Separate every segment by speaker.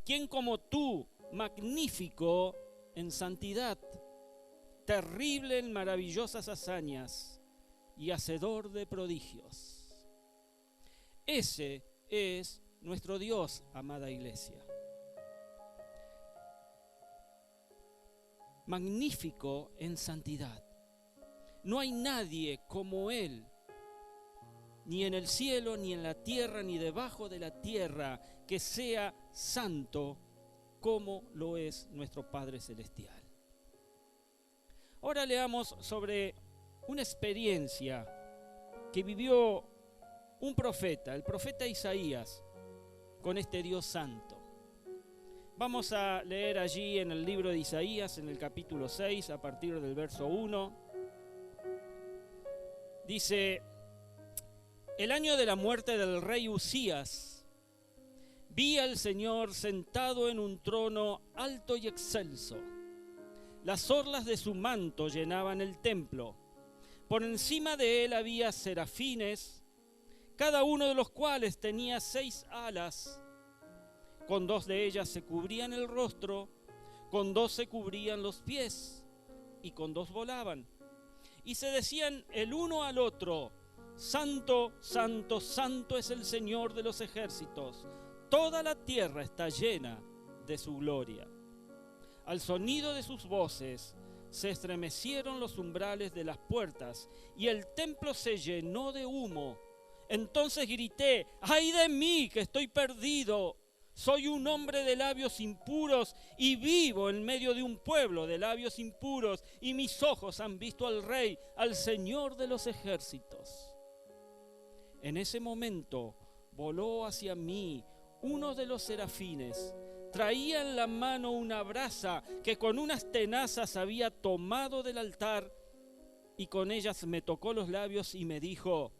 Speaker 1: ¿Quién como tú, magnífico en santidad, terrible en maravillosas hazañas y hacedor de prodigios? Ese es nuestro Dios, amada iglesia. Magnífico en santidad. No hay nadie como Él, ni en el cielo, ni en la tierra, ni debajo de la tierra, que sea santo como lo es nuestro Padre Celestial. Ahora leamos sobre una experiencia que vivió un profeta, el profeta Isaías, con este Dios santo. Vamos a leer allí en el libro de Isaías, en el capítulo 6, a partir del verso 1. Dice: el año de la muerte del rey Usías, vi al Señor sentado en un trono alto y excelso. Las orlas de su manto llenaban el templo. Por encima de él había serafines, cada uno de los cuales tenía 6 alas. Con 2 de ellas se cubrían el rostro, con 2 se cubrían los pies, y con 2 volaban. Y se decían el uno al otro: Santo, santo, santo es el Señor de los ejércitos. Toda la tierra está llena de su gloria. Al sonido de sus voces se estremecieron los umbrales de las puertas y el templo se llenó de humo. Entonces grité: ¡ay de mí, que estoy perdido! Soy un hombre de labios impuros y vivo en medio de un pueblo de labios impuros, y mis ojos han visto al Rey, al Señor de los ejércitos. En ese momento voló hacia mí uno de los serafines. Traía en la mano una brasa que con unas tenazas había tomado del altar, y con ellas me tocó los labios y me dijo: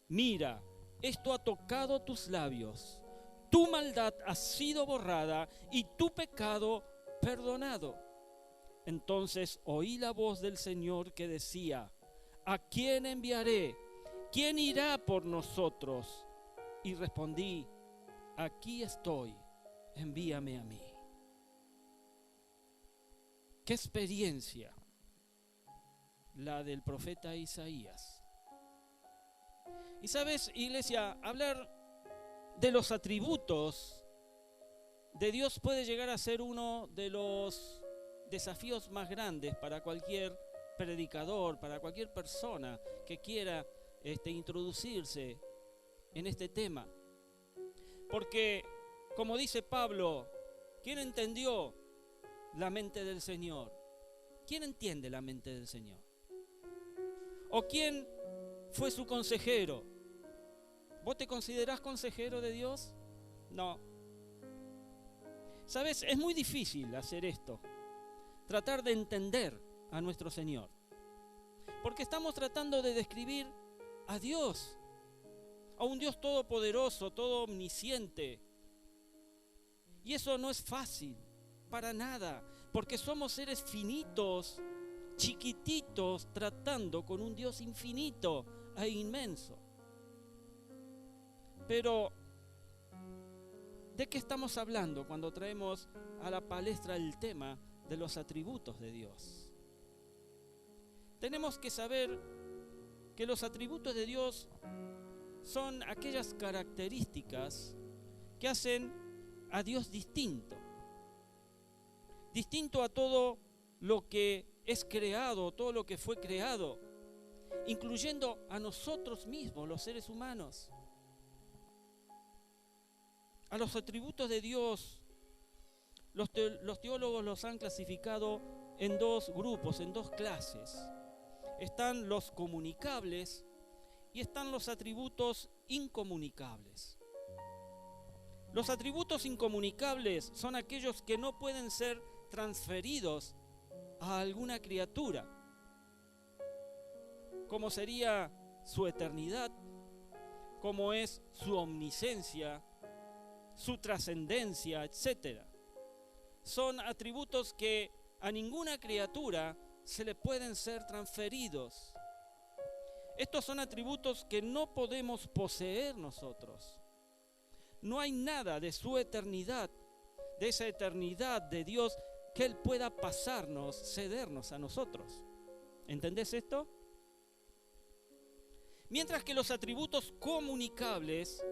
Speaker 1: mira, esto ha tocado tus labios. Tu maldad ha sido borrada y tu pecado perdonado. Entonces oí la voz del Señor que decía: ¿a quién enviaré? ¿Quién irá por nosotros? Y respondí: aquí estoy, envíame a mí. ¿Qué experiencia la del profeta Isaías? Y sabes, iglesia, hablar de los atributos de Dios puede llegar a ser uno de los desafíos más grandes para cualquier predicador, para cualquier persona que quiera introducirse en este tema. Porque, como dice Pablo, ¿quién entendió la mente del Señor? ¿Quién entiende la mente del Señor? ¿O quién fue su consejero? ¿Vos te considerás consejero de Dios? No. ¿Sabes? Es muy difícil hacer esto, tratar de entender a nuestro Señor, porque estamos tratando de describir a Dios, a un Dios todopoderoso, todo omnisciente. Y eso no es fácil, para nada, porque somos seres finitos, chiquititos, tratando con un Dios infinito e inmenso. Pero, ¿de qué estamos hablando cuando traemos a la palestra el tema de los atributos de Dios? Tenemos que saber que los atributos de Dios son aquellas características que hacen a Dios distinto a todo lo que es creado, todo lo que fue creado, incluyendo a nosotros mismos, los seres humanos. A los atributos de Dios, los teólogos los han clasificado en 2 grupos, en 2 clases. Están los comunicables y están los atributos incomunicables. Los atributos incomunicables son aquellos que no pueden ser transferidos a alguna criatura, como sería su eternidad, como es su omnisciencia, su trascendencia, etc. Son atributos que a ninguna criatura se le pueden ser transferidos. Estos son atributos que no podemos poseer nosotros. No hay nada de su eternidad, de esa eternidad de Dios, que Él pueda pasarnos, cedernos a nosotros. ¿Entendés esto? Mientras que los atributos comunicables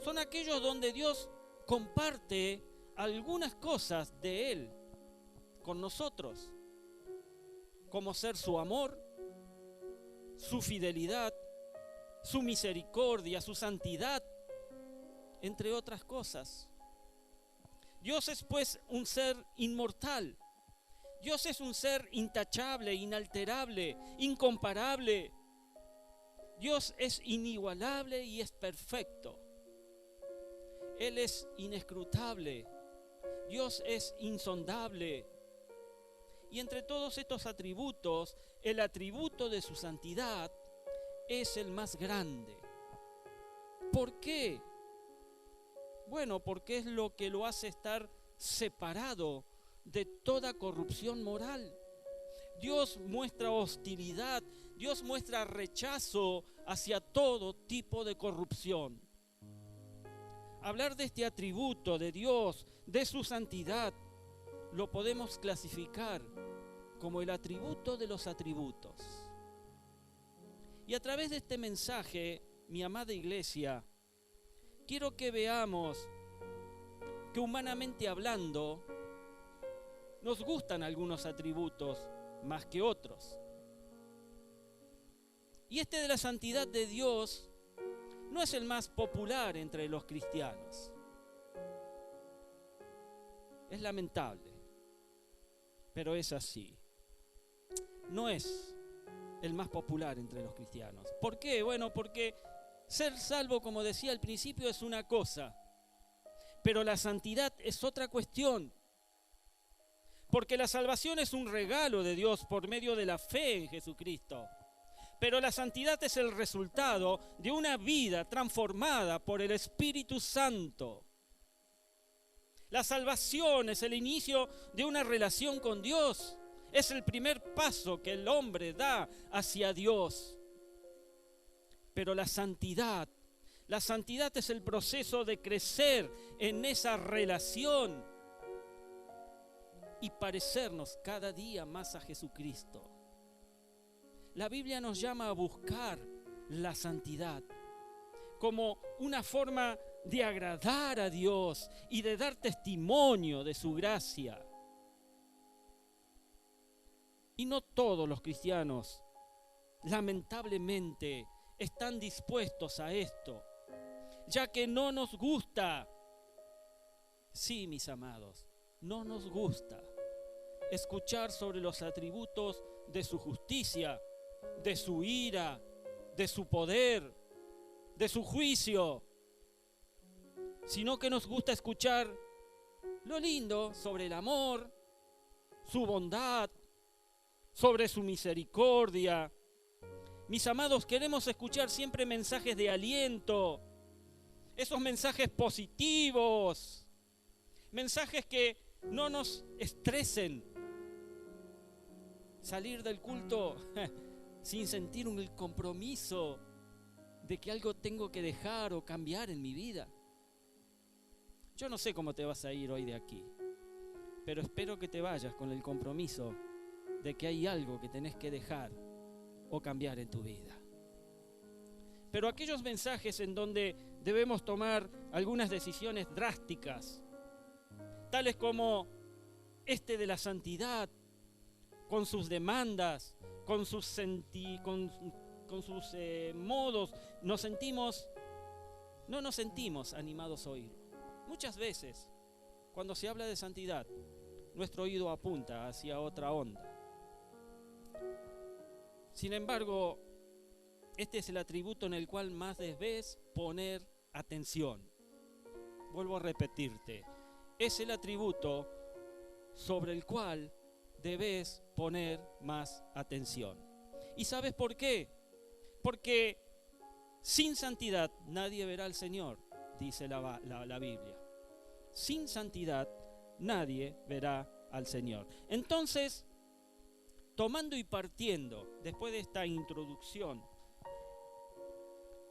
Speaker 1: son aquellos donde Dios comparte algunas cosas de Él con nosotros, como ser su amor, su fidelidad, su misericordia, su santidad, entre otras cosas. Dios es pues un ser inmortal. Dios es un ser intachable, inalterable, incomparable. Dios es inigualable y es perfecto. Él es inescrutable. Dios es insondable. Y entre todos estos atributos, el atributo de su santidad es el más grande. ¿Por qué? Bueno, porque es lo que lo hace estar separado de toda corrupción moral. Dios muestra hostilidad, Dios muestra rechazo hacia todo tipo de corrupción. Hablar de este atributo de Dios, de su santidad, lo podemos clasificar como el atributo de los atributos. Y a través de este mensaje, mi amada iglesia, quiero que veamos que humanamente hablando, nos gustan algunos atributos más que otros. Y este de la santidad de Dios no es el más popular entre los cristianos. Es lamentable, pero es así. No es el más popular entre los cristianos. ¿Por qué? Bueno, porque ser salvo, como decía al principio, es una cosa, pero la santidad es otra cuestión. Porque la salvación es un regalo de Dios por medio de la fe en Jesucristo. Pero la santidad es el resultado de una vida transformada por el Espíritu Santo. La salvación es el inicio de una relación con Dios. Es el primer paso que el hombre da hacia Dios. Pero la santidad es el proceso de crecer en esa relación y parecernos cada día más a Jesucristo. La Biblia nos llama a buscar la santidad como una forma de agradar a Dios y de dar testimonio de su gracia. Y no todos los cristianos, lamentablemente, están dispuestos a esto, ya que no nos gusta. Sí, mis amados, no nos gusta escuchar sobre los atributos de su justicia, de su ira, de su poder, de su juicio, sino que nos gusta escuchar lo lindo sobre el amor, su bondad, sobre su misericordia. Mis amados, queremos escuchar siempre mensajes de aliento, esos mensajes positivos, mensajes que no nos estresen. Salir del culto sin sentir el compromiso de que algo tengo que dejar o cambiar en mi vida. Yo no sé cómo te vas a ir hoy de aquí, pero espero que te vayas con el compromiso de que hay algo que tenés que dejar o cambiar en tu vida. Pero aquellos mensajes en donde debemos tomar algunas decisiones drásticas, tales como este de la santidad, con sus demandas, con sus modos, no nos sentimos animados a oírlo. Muchas veces, cuando se habla de santidad, nuestro oído apunta hacia otra onda. Sin embargo, este es el atributo en el cual más debes poner atención. Vuelvo a repetirte, es el atributo sobre el cual debes poner más atención. ¿Y sabes por qué? Porque sin santidad nadie verá al Señor, dice la Biblia. Sin santidad nadie verá al Señor. Entonces, tomando y partiendo, después de esta introducción,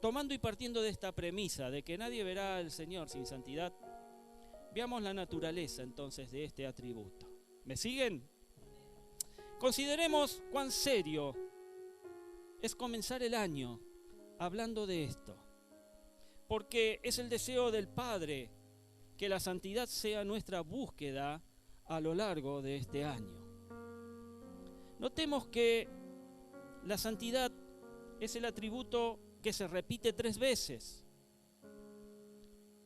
Speaker 1: tomando y partiendo de esta premisa de que nadie verá al Señor sin santidad, Veamos la naturaleza entonces de este atributo. ¿Me siguen? Consideremos cuán serio es comenzar el año hablando de esto, porque es el deseo del Padre que la santidad sea nuestra búsqueda a lo largo de este año. Notemos que la santidad es el atributo que se repite 3 veces.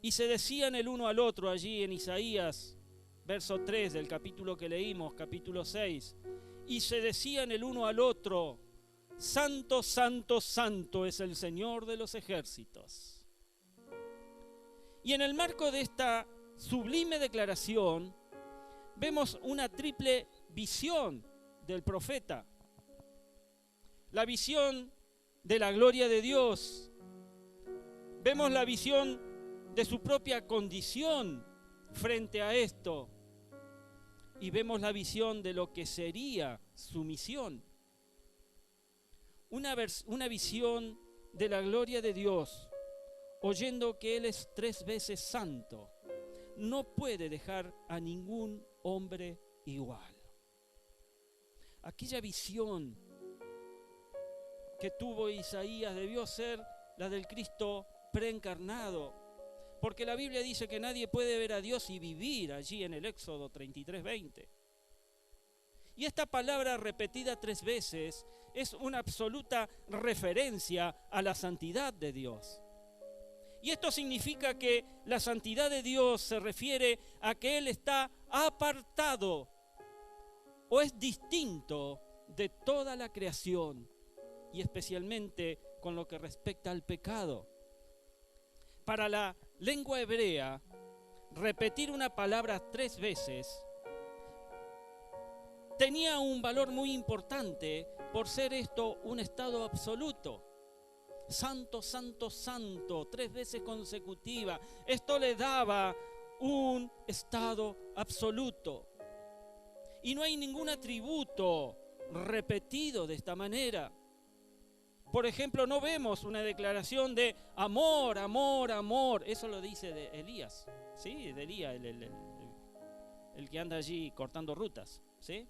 Speaker 1: Y se decían el uno al otro allí en Isaías, verso 3 del capítulo que leímos, capítulo 6. Y se decían el uno al otro: Santo, santo, santo es el Señor de los ejércitos. Y en el marco de esta sublime declaración, vemos una triple visión del profeta. La visión de la gloria de Dios. Vemos la visión de su propia condición frente a esto. Y vemos la visión de lo que sería su misión. Una visión de la gloria de Dios, oyendo que Él es 3 veces santo, no puede dejar a ningún hombre igual. Aquella visión que tuvo Isaías debió ser la del Cristo preencarnado, porque la Biblia dice que nadie puede ver a Dios y vivir allí en el Éxodo 33:20. Y esta palabra repetida 3 veces es una absoluta referencia a la santidad de Dios. Y esto significa que la santidad de Dios se refiere a que Él está apartado o es distinto de toda la creación, y especialmente con lo que respecta al pecado. Para la lengua hebrea, repetir una palabra 3 veces tenía un valor muy importante por ser esto un estado absoluto. Santo, santo, santo, 3 veces consecutiva. Esto le daba un estado absoluto. Y no hay ningún atributo repetido de esta manera. Por ejemplo, no vemos una declaración de amor, amor, amor. Eso lo dice de Elías, ¿sí? De Elías, el que anda allí cortando rutas, ¿sí?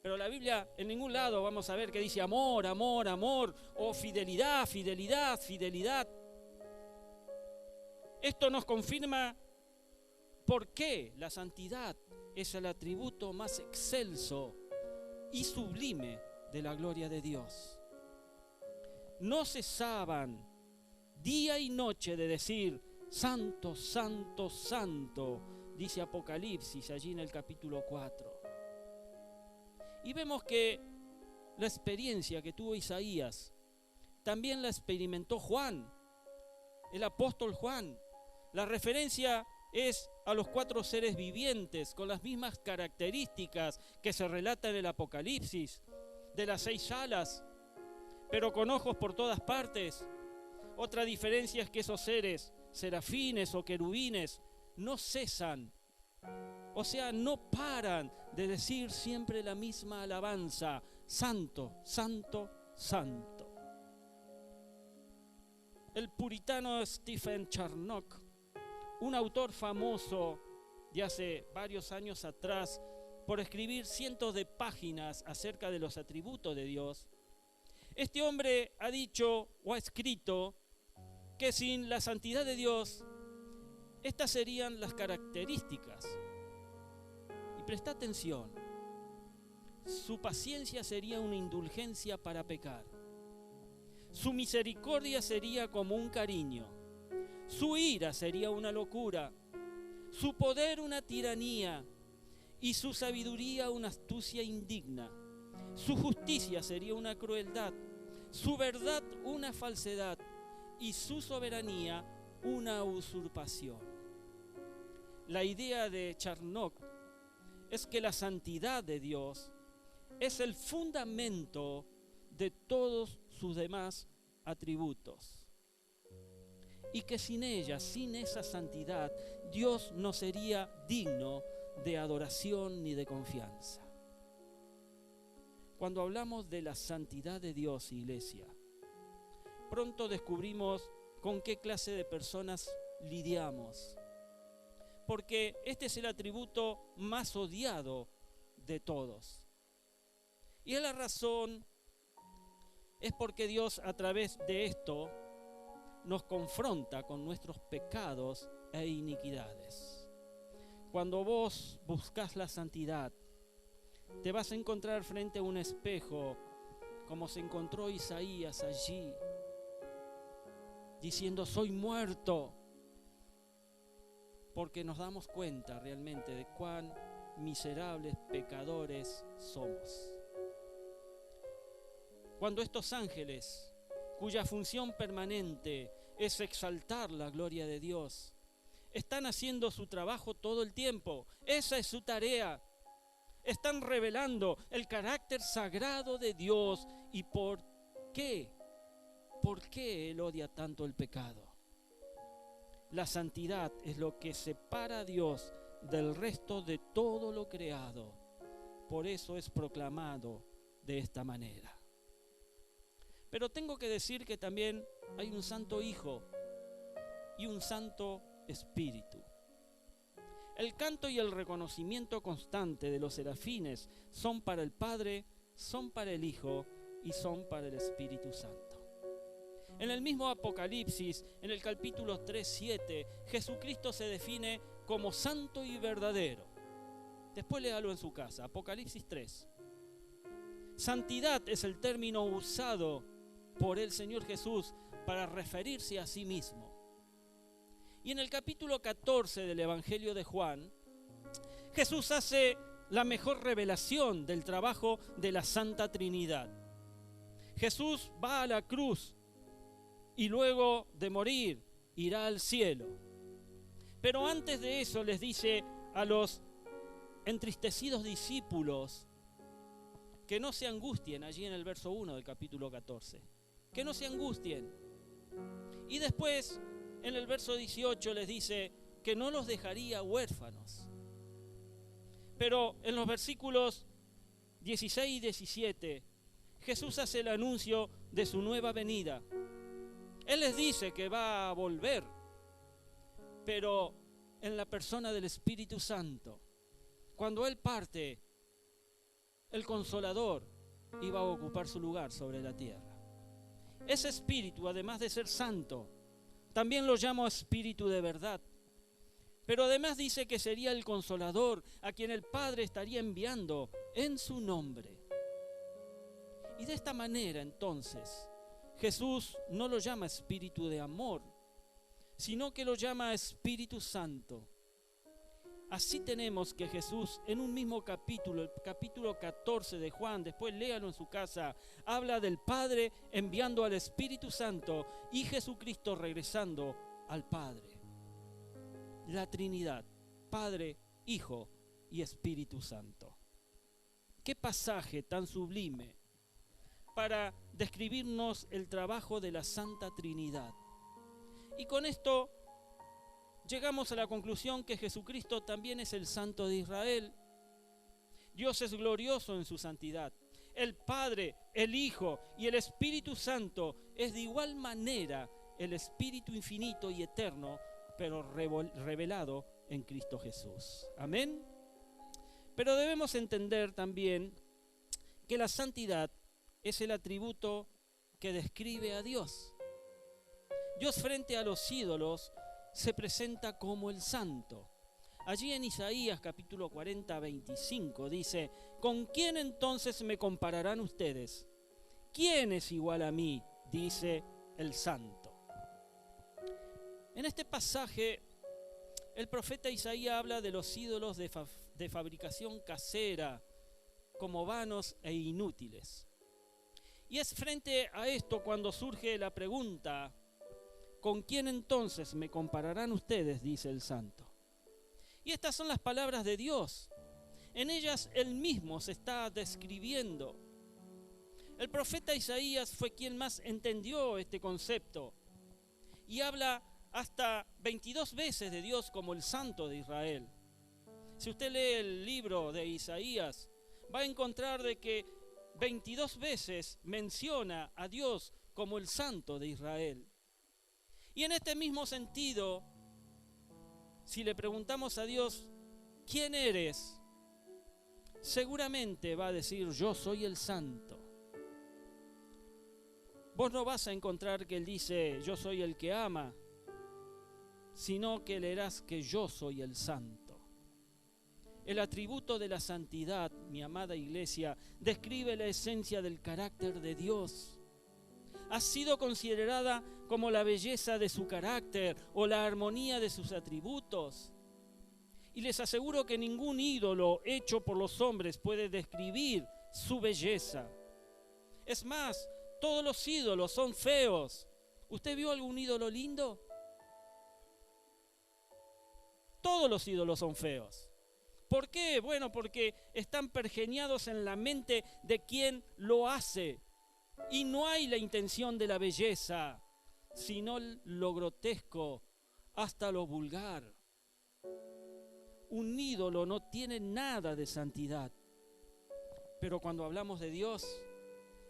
Speaker 1: Pero la Biblia en ningún lado vamos a ver que dice amor, amor, amor, o fidelidad, fidelidad, fidelidad. Esto nos confirma por qué la santidad es el atributo más excelso y sublime de la gloria de Dios. No cesaban día y noche de decir santo, santo, santo, dice Apocalipsis allí en el capítulo 4. Y vemos que la experiencia que tuvo Isaías también la experimentó Juan, el apóstol Juan. La referencia es a los 4 seres vivientes con las mismas características que se relata en el Apocalipsis, de las 6 alas, pero con ojos por todas partes. Otra diferencia es que esos seres, serafines o querubines, no cesan, o sea, no paran de decir siempre la misma alabanza: santo, santo, santo. El puritano Stephen Charnock, un autor famoso de hace varios años atrás, por escribir cientos de páginas acerca de los atributos de Dios, este hombre ha dicho o ha escrito que sin la santidad de Dios, estas serían las características. Y presta atención, su paciencia sería una indulgencia para pecar. Su misericordia sería como un cariño. Su ira sería una locura. Su poder una tiranía. Y su sabiduría una astucia indigna. Su justicia sería una crueldad. Su verdad una falsedad. Y su soberanía una usurpación. La idea de Charnock es que la santidad de Dios es el fundamento de todos sus demás atributos. Y que sin ella, sin esa santidad, Dios no sería digno de adoración ni de confianza. Cuando hablamos de la santidad de Dios, iglesia, pronto descubrimos con qué clase de personas lidiamos. porque este es el atributo más odiado de todos. Y la razón es porque Dios a través de esto nos confronta con nuestros pecados e iniquidades. Cuando vos buscas la santidad, te vas a encontrar frente a un espejo, como se encontró Isaías allí, diciendo: soy muerto, porque nos damos cuenta realmente de cuán miserables pecadores somos. Cuando estos ángeles, cuya función permanente es exaltar la gloria de Dios, están haciendo su trabajo todo el tiempo, esa es su tarea, están revelando el carácter sagrado de Dios y por qué Él odia tanto el pecado. La santidad es lo que separa a Dios del resto de todo lo creado. Por eso es proclamado de esta manera. Pero tengo que decir que también hay un santo Hijo y un santo Espíritu. El canto y el reconocimiento constante de los serafines son para el Padre, son para el Hijo y son para el Espíritu Santo. En el mismo Apocalipsis, en el capítulo 3:7, Jesucristo se define como santo y verdadero. Después léalo en su casa, Apocalipsis 3. Santidad es el término usado por el Señor Jesús para referirse a sí mismo. Y en el capítulo 14 del Evangelio de Juan, Jesús hace la mejor revelación del trabajo de la Santa Trinidad. Jesús va a la cruz y luego de morir irá al cielo. Pero antes de eso les dice a los entristecidos discípulos que no se angustien, allí en el verso 1 del capítulo 14. Que no se angustien. Y después, en el verso 18 les dice que no los dejaría huérfanos. Pero en los versículos 16 y 17, Jesús hace el anuncio de su nueva venida. Él les dice que va a volver, pero en la persona del Espíritu Santo. Cuando Él parte, el Consolador iba a ocupar su lugar sobre la tierra. Ese Espíritu, además de ser santo, también lo llamo Espíritu de verdad. Pero además dice que sería el Consolador a quien el Padre estaría enviando en su nombre. Y de esta manera, entonces, Jesús no lo llama Espíritu de amor, sino que lo llama Espíritu Santo. Así tenemos que Jesús en un mismo capítulo, el capítulo 14 de Juan, después léalo en su casa, habla del Padre enviando al Espíritu Santo y Jesucristo regresando al Padre. La Trinidad, Padre, Hijo y Espíritu Santo. Qué pasaje tan sublime para describirnos el trabajo de la Santa Trinidad. Y con esto llegamos a la conclusión que Jesucristo también es el Santo de Israel. Dios es glorioso en su santidad. El Padre, el Hijo y el Espíritu Santo es de igual manera el Espíritu infinito y eterno, pero revelado en Cristo Jesús. Amén. Pero debemos entender también que la santidad es el atributo que describe a Dios. Dios frente a los ídolos se presenta como el santo. Allí en Isaías capítulo 40, 25 dice: ¿con quién entonces me compararán ustedes? ¿Quién es igual a mí? Dice el santo. En este pasaje, el profeta Isaías habla de los ídolos de fabricación casera como vanos e inútiles. Y es frente a esto cuando surge la pregunta: ¿con quién entonces me compararán ustedes? Dice el santo. Y estas son las palabras de Dios. En ellas Él mismo se está describiendo. El profeta Isaías fue quien más entendió este concepto. Y habla hasta 22 veces de Dios como el Santo de Israel. Si usted lee el libro de Isaías, va a encontrar de que 22 veces menciona a Dios como el Santo de Israel. Y en este mismo sentido, si le preguntamos a Dios, ¿quién eres? Seguramente va a decir, yo soy el santo. Vos no vas a encontrar que Él dice, yo soy el que ama, sino que leerás que yo soy el santo. El atributo de la santidad, mi amada iglesia, describe la esencia del carácter de Dios. Ha sido considerada como la belleza de su carácter o la armonía de sus atributos. Y les aseguro que ningún ídolo hecho por los hombres puede describir su belleza. Es más, todos los ídolos son feos. ¿Usted vio algún ídolo lindo? Todos los ídolos son feos. ¿Por qué? Bueno, porque están pergeñados en la mente de quien lo hace. Y no hay la intención de la belleza, sino lo grotesco, hasta lo vulgar. Un ídolo no tiene nada de santidad. Pero cuando hablamos de Dios,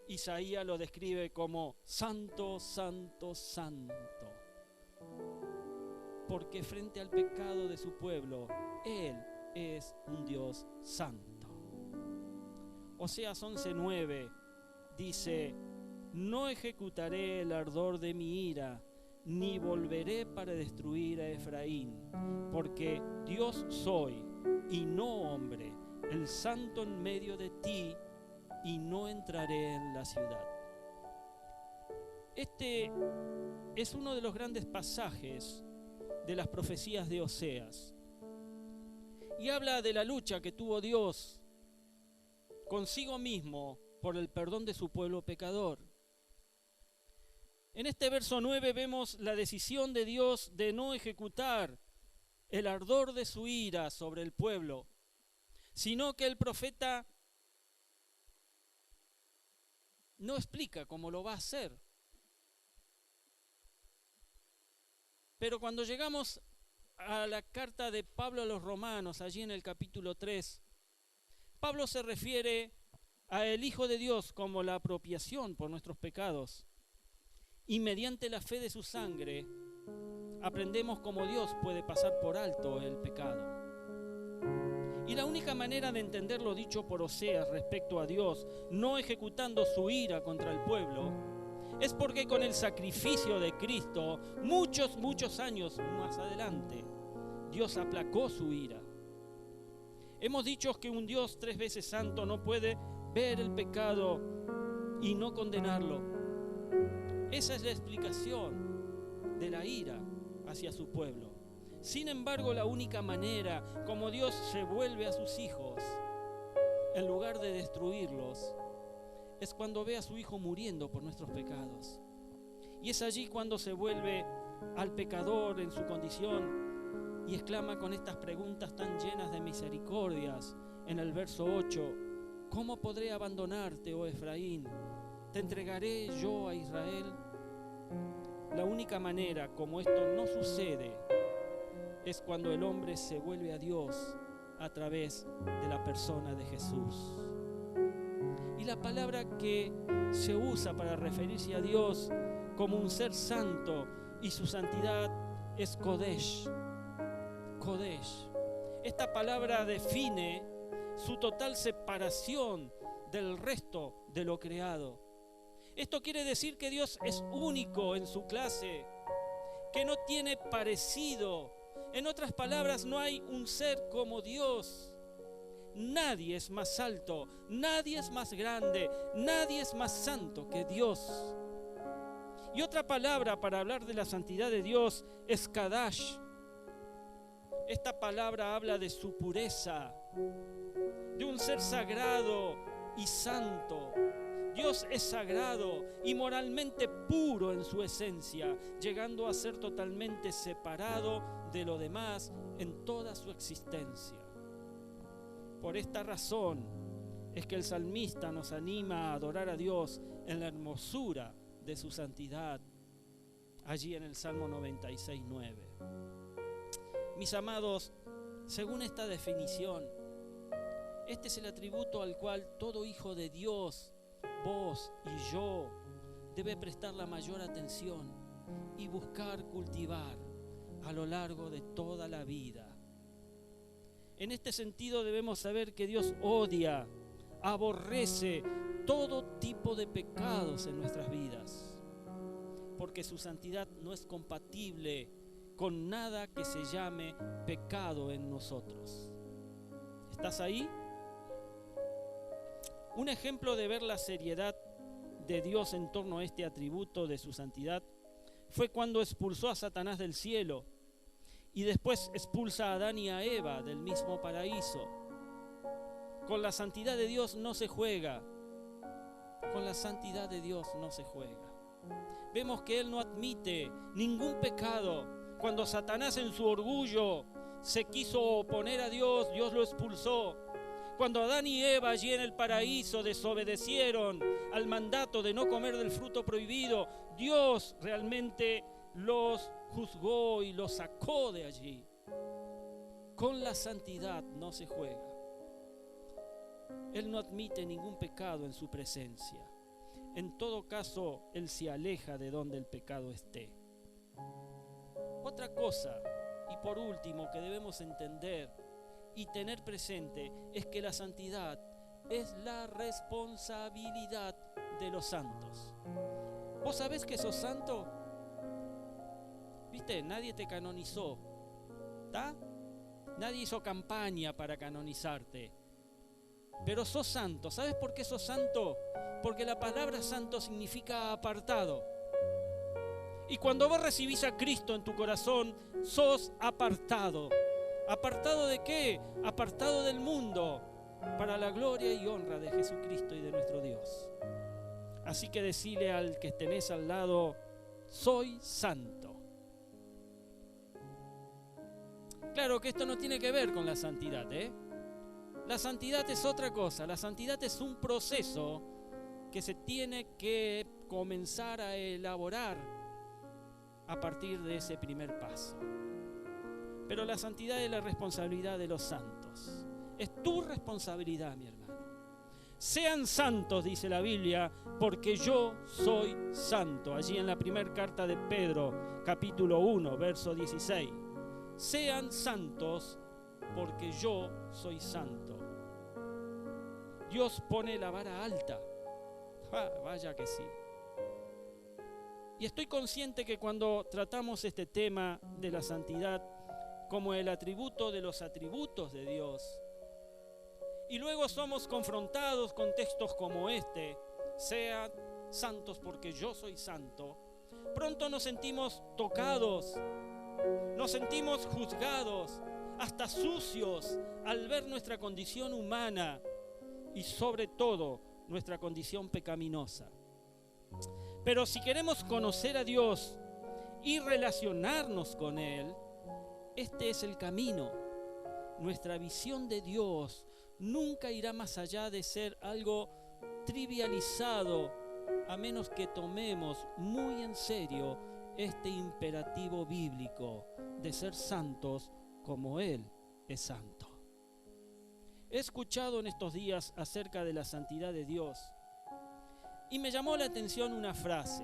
Speaker 1: Isaías lo describe como santo, santo, santo. Porque frente al pecado de su pueblo, Él es un Dios santo. Oseas 11:9 dice, no ejecutaré el ardor de mi ira, ni volveré para destruir a Efraín, porque Dios soy y no hombre, el santo en medio de ti, y no entraré en la ciudad. Este es uno de los grandes pasajes de las profecías de Oseas. Y habla de la lucha que tuvo Dios consigo mismo por el perdón de su pueblo pecador. En este verso 9 vemos la decisión de Dios de no ejecutar el ardor de su ira sobre el pueblo, sino que el profeta no explica cómo lo va a hacer. Pero cuando llegamos a la carta de Pablo a los Romanos, allí en el capítulo 3, Pablo se refiere a el Hijo de Dios como la apropiación por nuestros pecados. Y mediante la fe de su sangre, aprendemos cómo Dios puede pasar por alto el pecado. Y la única manera de entender lo dicho por Oseas respecto a Dios, no ejecutando su ira contra el pueblo, es porque con el sacrificio de Cristo, muchos años más adelante, Dios aplacó su ira. Hemos dicho que un Dios 3 veces santo no puede ver el pecado y no condenarlo. Esa es la explicación de la ira hacia su pueblo. Sin embargo, la única manera como Dios se vuelve a sus hijos, en lugar de destruirlos, es cuando ve a su Hijo muriendo por nuestros pecados. Y es allí cuando se vuelve al pecador en su condición y exclama con estas preguntas tan llenas de misericordias en el verso 8, ¿cómo podré abandonarte, oh Efraín? ¿Te entregaré yo a Israel? La única manera como esto no sucede es cuando el hombre se vuelve a Dios a través de la persona de Jesús. Y la palabra que se usa para referirse a Dios como un ser santo y su santidad es Kodesh. Kodesh. Esta palabra define su total separación del resto de lo creado. Esto quiere decir que Dios es único en su clase, que no tiene parecido. En otras palabras, no hay un ser como Dios. Nadie es más alto, nadie es más grande, nadie es más santo que Dios. Y otra palabra para hablar de la santidad de Dios es Kadash. Esta palabra habla de su pureza, de un ser sagrado y santo. Dios es sagrado y moralmente puro en su esencia, llegando a ser totalmente separado de lo demás en toda su existencia. Por esta razón es que el salmista nos anima a adorar a Dios en la hermosura de su santidad, allí en el Salmo 96:9. Mis amados, según esta definición, este es el atributo al cual todo hijo de Dios, vos y yo, debe prestar la mayor atención y buscar cultivar, a lo largo de toda la vida. En este sentido debemos saber que Dios odia, aborrece todo tipo de pecados en nuestras vidas, porque su santidad no es compatible con nada que se llame pecado en nosotros. ¿Estás ahí? Un ejemplo de ver la seriedad de Dios en torno a este atributo de su santidad fue cuando expulsó a Satanás del cielo y después expulsa a Adán y a Eva del mismo paraíso. Con la santidad de Dios no se juega. Con la santidad de Dios no se juega. Vemos que Él no admite ningún pecado. Cuando Satanás en su orgullo se quiso oponer a Dios, Dios lo expulsó. Cuando Adán y Eva allí en el paraíso desobedecieron al mandato de no comer del fruto prohibido, Dios realmente los juzgó y los sacó de allí. Con la santidad no se juega. Él no admite ningún pecado en su presencia. En todo caso, Él se aleja de donde el pecado esté. Otra cosa, y por último, que debemos entender y tener presente es que la santidad es la responsabilidad de los santos. ¿Vos sabés que sos santo? ¿Viste? Nadie te canonizó, ¿está? Nadie hizo campaña para canonizarte. Pero sos santo. ¿Sabes por qué sos santo? Porque la palabra santo significa apartado. Y cuando vos recibís a Cristo en tu corazón, sos apartado. ¿Apartado de qué? Apartado del mundo, para la gloria y honra de Jesucristo y de nuestro Dios. Así que decile al que tenés al lado, soy santo. Claro que esto no tiene que ver con la santidad, ¿eh? La santidad es otra cosa. La santidad es un proceso que se tiene que comenzar a elaborar a partir de ese primer paso. Pero la santidad es la responsabilidad de los santos. Es tu responsabilidad, mi hermano. Sean santos, dice la Biblia, porque yo soy santo. Allí en la primera carta de Pedro, capítulo 1, verso 16. Sean santos porque yo soy santo. Dios pone la vara alta. Vaya que sí. Y estoy consciente que cuando tratamos este tema de la santidad como el atributo de los atributos de Dios, y luego somos confrontados con textos como este, sean santos porque yo soy santo, pronto nos sentimos tocados, nos sentimos juzgados, hasta sucios al ver nuestra condición humana y sobre todo nuestra condición pecaminosa. Pero si queremos conocer a Dios y relacionarnos con Él, este es el camino. Nuestra visión de Dios nunca irá más allá de ser algo trivializado, a menos que tomemos muy en serio este imperativo bíblico de ser santos como Él es santo. He escuchado en estos días acerca de la santidad de Dios y me llamó la atención una frase.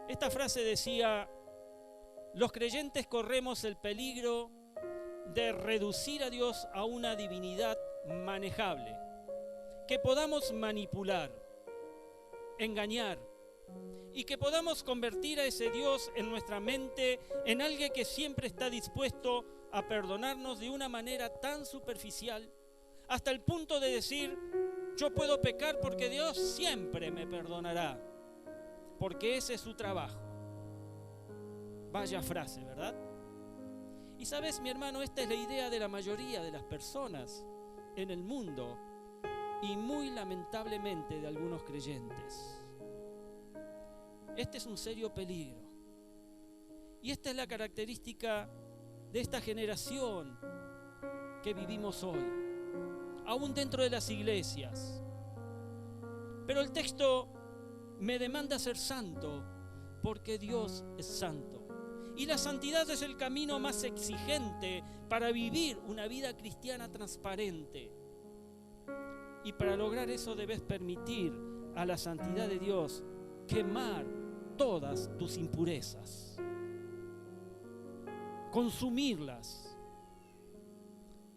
Speaker 1: Esta frase decía: los creyentes corremos el peligro de reducir a Dios a una divinidad manejable, que podamos manipular, engañar, y que podamos convertir a ese Dios en nuestra mente en alguien que siempre está dispuesto a perdonarnos de una manera tan superficial, hasta el punto de decir: yo puedo pecar porque Dios siempre me perdonará, porque ese es su trabajo. Vaya frase, ¿verdad? Y sabes, mi hermano, esta es la idea de la mayoría de las personas en el mundo y muy lamentablemente de algunos creyentes. Este es un serio peligro. Y esta es la característica de esta generación que vivimos hoy, aún dentro de las iglesias. Pero el texto me demanda ser santo porque Dios es santo. Y la santidad es el camino más exigente para vivir una vida cristiana transparente. Y para lograr eso debes permitir a la santidad de Dios quemar todas tus impurezas. consumirlas.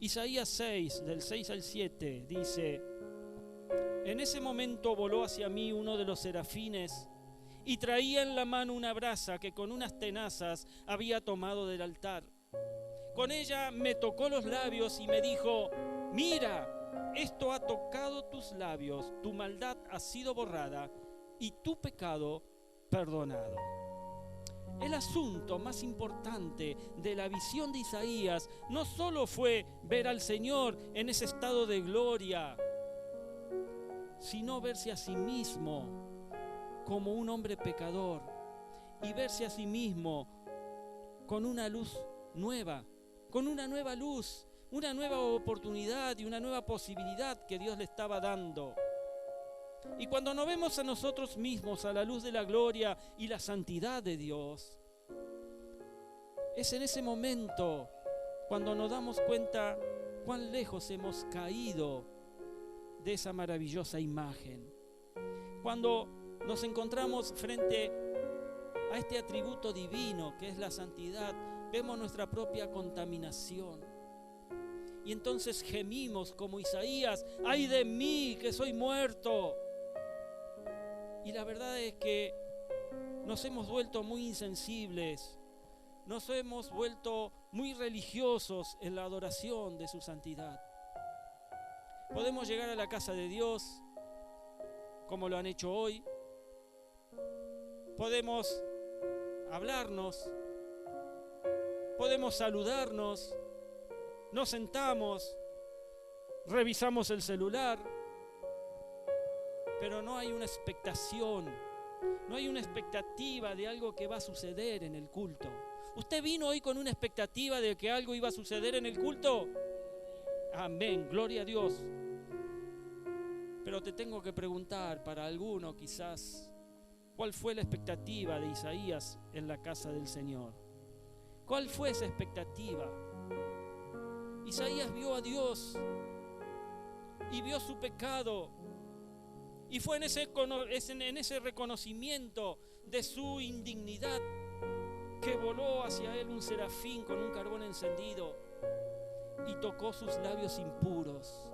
Speaker 1: Isaías 6, del 6 al 7, dice: en ese momento voló hacia mí uno de los serafines y traía en la mano una brasa que con unas tenazas había tomado del altar. Con ella me tocó los labios y me dijo: mira, esto ha tocado tus labios, tu maldad ha sido borrada y tu pecado perdonado. El asunto más importante de la visión de Isaías no solo fue ver al Señor en ese estado de gloria, sino verse a sí mismo como un hombre pecador y verse a sí mismo con una luz nueva, con una nueva luz, una nueva oportunidad y una nueva posibilidad que Dios le estaba dando. Y cuando nos vemos a nosotros mismos a la luz de la gloria y la santidad de Dios, es en ese momento cuando nos damos cuenta cuán lejos hemos caído de esa maravillosa imagen. Cuando nos encontramos frente a este atributo divino que es la santidad, vemos nuestra propia contaminación. Y entonces gemimos como Isaías: ¡ay de mí, que soy muerto! Y la verdad es que nos hemos vuelto muy insensibles, nos hemos vuelto muy religiosos en la adoración de su santidad. Podemos llegar a la casa de Dios como lo han hecho hoy. Podemos hablarnos, podemos saludarnos, nos sentamos, revisamos el celular, pero no hay una expectación, no hay una expectativa de algo que va a suceder en el culto. ¿Usted vino hoy con una expectativa de que algo iba a suceder en el culto? Amén, gloria a Dios. Pero te tengo que preguntar, para alguno quizás, ¿cuál fue la expectativa de Isaías en la casa del Señor? ¿Cuál fue esa expectativa? Isaías vio a Dios y vio su pecado, y fue en ese reconocimiento de su indignidad que voló hacia él un serafín con un carbón encendido y tocó sus labios impuros,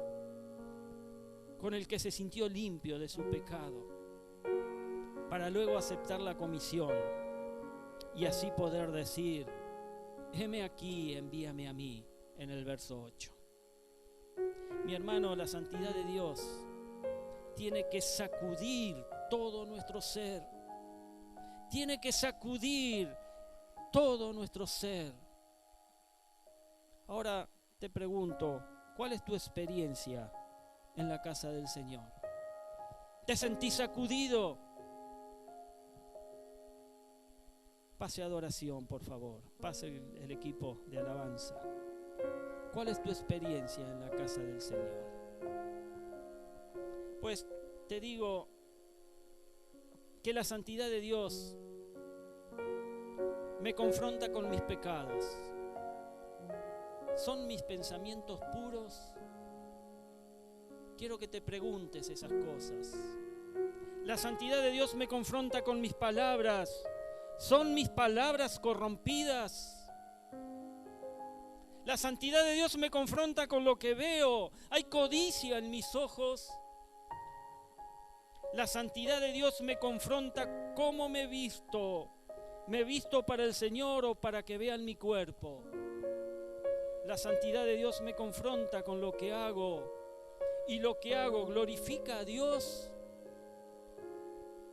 Speaker 1: con el que se sintió limpio de su pecado, para luego aceptar la comisión y así poder decir: heme aquí, envíame a mí, en el verso 8. Mi hermano, la santidad de Dios tiene que sacudir todo nuestro ser, tiene que sacudir todo nuestro ser. Ahora te pregunto, ¿cuál es tu experiencia en la casa del Señor? ¿Te sentís sacudido? Pase adoración, por favor. Pase el equipo de alabanza. ¿Cuál es tu experiencia en la casa del Señor? Pues te digo que la santidad de Dios me confronta con mis pecados. ¿Son mis pensamientos puros? Quiero que te preguntes esas cosas. La santidad de Dios me confronta con mis palabras. ¿Son mis palabras corrompidas? La santidad de Dios me confronta con lo que veo. ¿Hay codicia en mis ojos? La santidad de Dios me confronta cómo me visto. ¿Me visto para el Señor o para que vean mi cuerpo? La santidad de Dios me confronta con lo que hago. ¿Y lo que hago glorifica a Dios?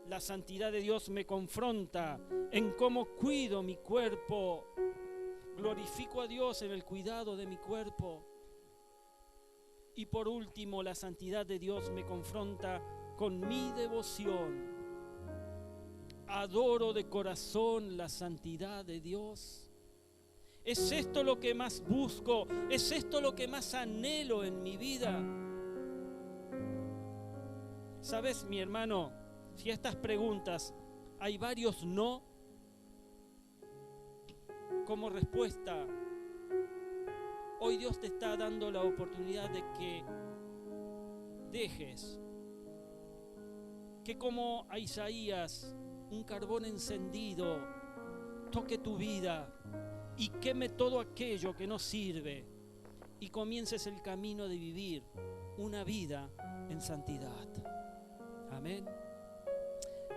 Speaker 1: La santidad de Dios me confronta en cómo cuido mi cuerpo. ¿Glorifico a Dios en el cuidado de mi cuerpo? Y por último, la santidad de Dios me confronta con mi devoción. ¿Adoro de corazón la santidad de Dios? ¿Es esto lo que más busco? ¿Es esto lo que más anhelo en mi vida? ¿Sabes, mi hermano? Si a estas preguntas hay varios no, como respuesta, hoy Dios te está dando la oportunidad de que dejes que, como a Isaías, un carbón encendido toque tu vida y queme todo aquello que no sirve y comiences el camino de vivir una vida en santidad. Amén.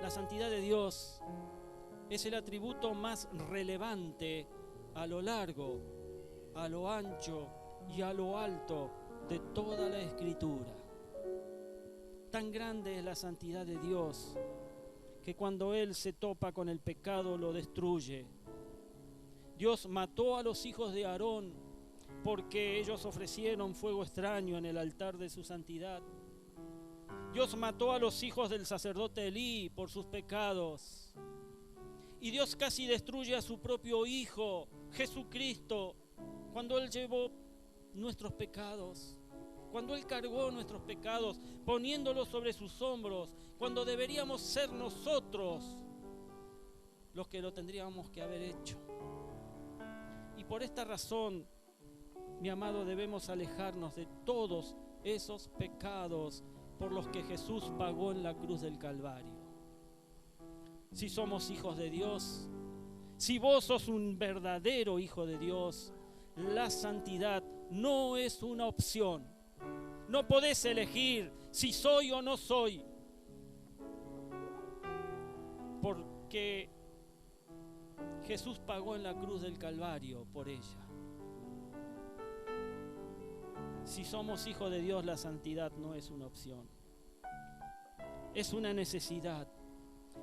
Speaker 1: La santidad de Dios es el atributo más relevante a lo largo, a lo ancho y a lo alto de toda la Escritura. Tan grande es la santidad de Dios que cuando Él se topa con el pecado lo destruye. Dios mató a los hijos de Aarón porque ellos ofrecieron fuego extraño en el altar de su santidad. Dios mató a los hijos del sacerdote Elí por sus pecados. Y Dios casi destruye a su propio Hijo, Jesucristo, cuando Él llevó nuestros pecados, cuando Él cargó nuestros pecados, poniéndolos sobre sus hombros, cuando deberíamos ser nosotros los que lo tendríamos que haber hecho. Y por esta razón, mi amado, debemos alejarnos de todos esos pecados por los que Jesús pagó en la cruz del Calvario. Si somos hijos de Dios, si vos sos un verdadero hijo de Dios, la santidad no es una opción. No podés elegir si soy o no soy, porque Jesús pagó en la cruz del Calvario por ella. Si somos hijos de Dios, la santidad no es una opción. Es una necesidad,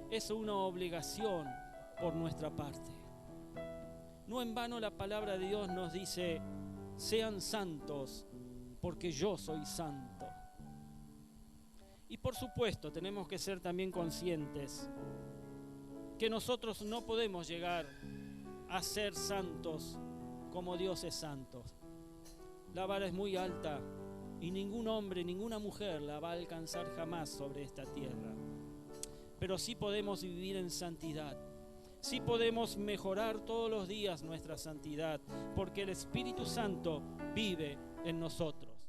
Speaker 1: es una obligación por nuestra parte. No en vano la palabra de Dios nos dice: sean santos porque yo soy santo. Y por supuesto tenemos que ser también conscientes que nosotros no podemos llegar a ser santos como Dios es santo. La vara es muy alta y ningún hombre, ninguna mujer la va a alcanzar jamás sobre esta tierra. Pero sí podemos vivir en santidad. Sí podemos mejorar todos los días nuestra santidad, porque el Espíritu Santo vive en nosotros.